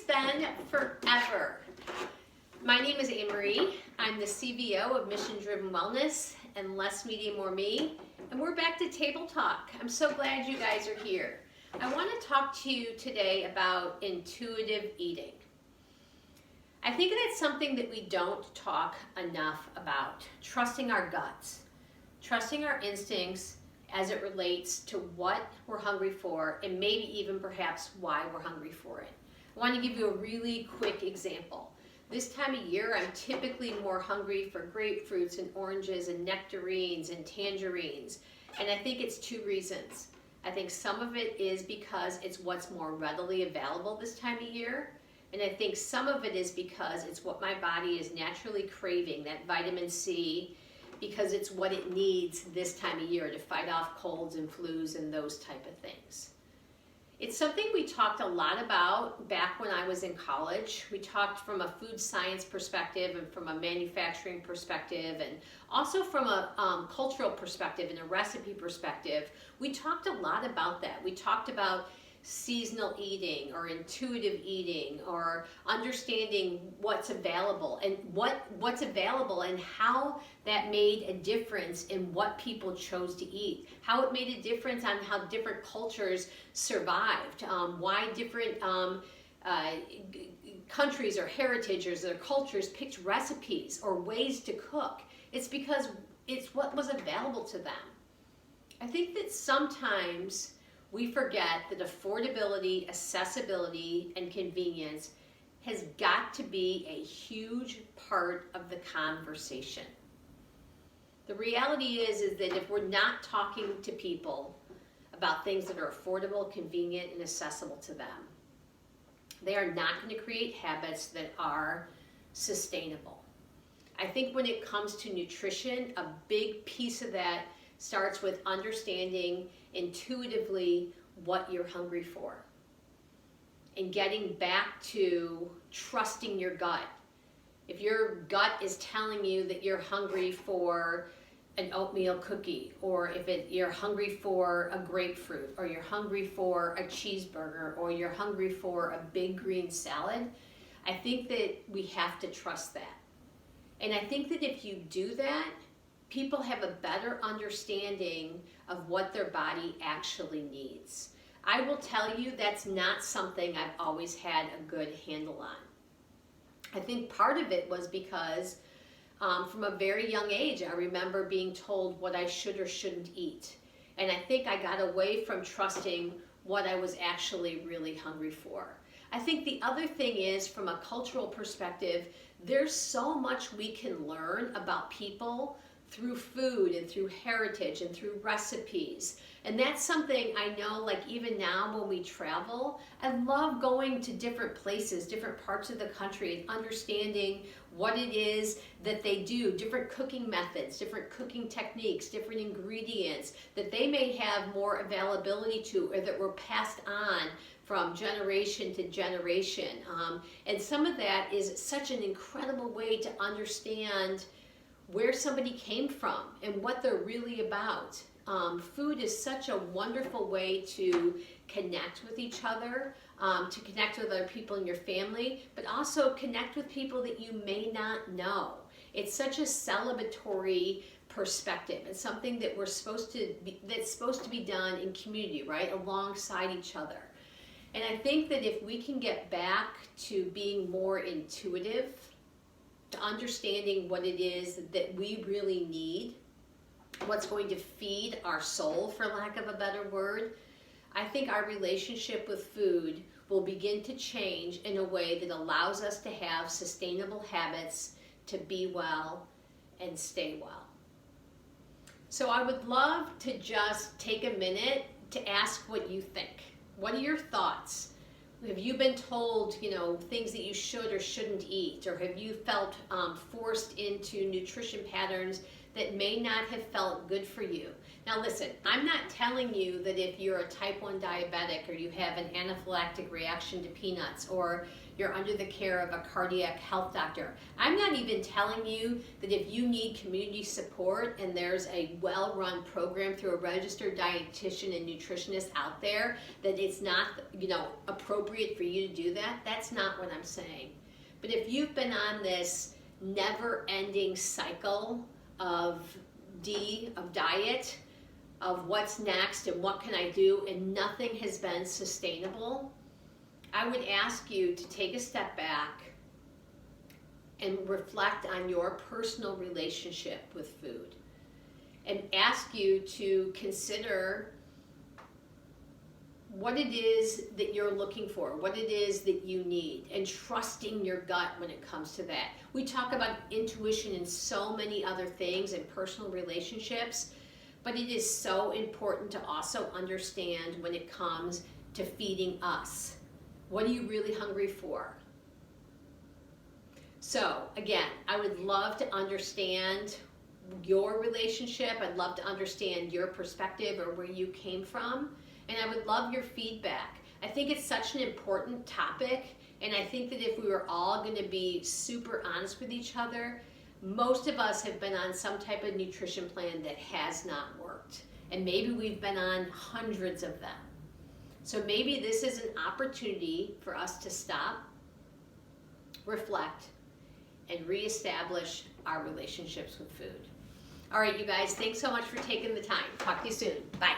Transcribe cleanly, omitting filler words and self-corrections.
it's been forever. My name is Anne-Marie. I'm the CVO of Mission Driven Wellness and Less Media, More Me. And we're back to Table Talk. I'm so glad you guys are here. I want to talk to you today about intuitive eating. I think that's something that we don't talk enough about. Trusting our guts, trusting our instincts as it relates to what we're hungry for and maybe even perhaps why we're hungry for it. I want to give you a really quick example. This time of year, I'm typically more hungry for grapefruits and oranges and nectarines and tangerines. And I think it's two reasons. I think some of it is because it's what's more readily available this time of year. And I think some of it is because it's what my body is naturally craving, that vitamin C, because it's what it needs this time of year to fight off colds and flus and those type of things. It's something we talked a lot about back when I was in college. We talked from a food science perspective and from a manufacturing perspective and also from a cultural perspective and a recipe perspective. We talked a lot about that. We talked about seasonal eating or intuitive eating or understanding what's available and what's available and how that made a difference in what people chose to eat, how it made a difference on how different cultures survived, why different countries or heritages or cultures picked recipes or ways to cook. It's because it's what was available to them. I think that sometimes we forget that affordability, accessibility, and convenience has got to be a huge part of the conversation. The reality is that if we're not talking to people about things that are affordable, convenient, and accessible to them, they are not going to create habits that are sustainable. I think when it comes to nutrition, a big piece of that starts with understanding intuitively what you're hungry for and getting back to trusting your gut. If your gut is telling you that you're hungry for an oatmeal cookie, or if you're hungry for a grapefruit, or you're hungry for a cheeseburger, or you're hungry for a big green salad, I think that we have to trust that. And I think that if you do that, people have a better understanding of what their body actually needs. I will tell you that's not something I've always had a good handle on. I think part of it was because from a very young age, I remember being told what I should or shouldn't eat. And I think I got away from trusting what I was actually really hungry for. I think the other thing is, from a cultural perspective, there's so much we can learn about people through food and through heritage and through recipes. And that's something I know, like even now when we travel, I love going to different places, different parts of the country and understanding what it is that they do, different cooking methods, different cooking techniques, different ingredients that they may have more availability to or that were passed on from generation to generation. And some of that is such an incredible way to understand where somebody came from and what they're really about. Food is such a wonderful way to connect with each other, to connect with other people in your family, but also connect with people that you may not know. It's such a celebratory perspective. It's something that that's supposed to be done in community, right, alongside each other. And I think that if we can get back to being more intuitive, to understanding what it is that we really need, what's going to feed our soul, for lack of a better word, I think our relationship with food will begin to change in a way that allows us to have sustainable habits to be well and stay well. So I would love to just take a minute to ask what you think. What are your thoughts? Have you been told, things that you should or shouldn't eat? Or have you felt forced into nutrition patterns that may not have felt good for you? Now listen, I'm not telling you that if you're a type 1 diabetic or you have an anaphylactic reaction to peanuts or you're under the care of a cardiac health doctor, I'm not even telling you that if you need community support and there's a well-run program through a registered dietitian and nutritionist out there, that it's not, appropriate for you to do that. That's not what I'm saying. But if you've been on this never-ending cycle of diet, of what's next and what can I do, and nothing has been sustainable, I would ask you to take a step back and reflect on your personal relationship with food, and ask you to consider what it is that you're looking for, what it is that you need, and trusting your gut when it comes to that. We talk about intuition and so many other things in personal relationships, but it is so important to also understand when it comes to feeding us. What are you really hungry for? So again, I would love to understand your relationship. I'd love to understand your perspective or where you came from. And I would love your feedback. I think it's such an important topic, and I think that if we were all going to be super honest with each other, most of us have been on some type of nutrition plan that has not worked. And maybe we've been on hundreds of them. So maybe this is an opportunity for us to stop, reflect, and reestablish our relationships with food. All right, you guys, thanks so much for taking the time. Talk to you soon. Bye.